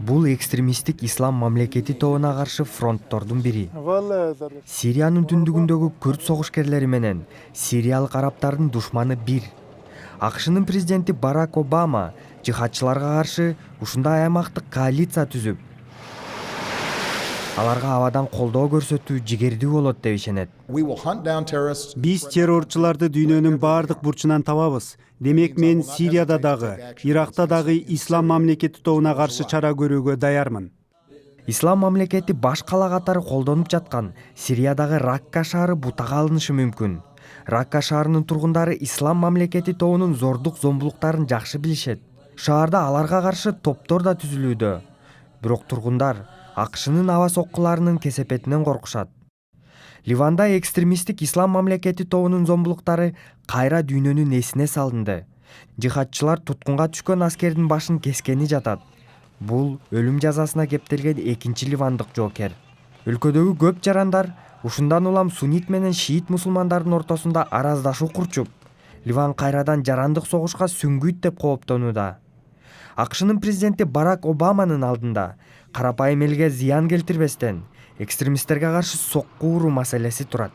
Бул экстремисттик ислам мамлекети тобуна каршы фронттордун бири. Сириянын түндүгүндөгү күрд согушкерлери менен сириялык арабтардын душманы бир. АКШнын президенти Барак Обама жихадчыларга каршы ушундай аймактык коалиция түзүп, аларга абадан колдоо көрсөтүү жигердүү болот деп ишенет. Биз террорчуларды дүйнөнүн баардык бурчунан табабыз. Демек мен Сирияда дагы, Иракта дагы ислам мамлекети тобуна каршы чара көрүүгө даярмын. Ислам мамлекети баш кала катары колдонуп жаткан Сириядагы Ракка шаары бутага алынышы мүмкүн. Ракка шаарынын тургундары ислам мамлекети тобунун зордук зомбулуктарын жакшы билишет. Шаарда аларга каршы топтор да түзүлүүдө. Бирок тургундар АКШнын аба соккуларынын кесепетинен коркушат. Ливанда экстремисттик ислам мамлекети тобунун зомбулуктары кайра дүйнөнүн эсине салынды. Жихадчылар туткунга түшкөн аскердин башын кескени жатат. Бул өлүм жазасына кептелген экинчи ливандык жоокер. Өлкөдөгү көп жарандар ушундан улам суннит менен шиит мусулмандардын ортосунда араздашуу курчуп, Ливан кайрадан жарандык согушка сүңгүйт деп кооптонууда. АКШнын президенти Барак Обаманын алдында карапайым элге зыян келтирбестен экстремисттерге каршы сокку уруу маселеси турат.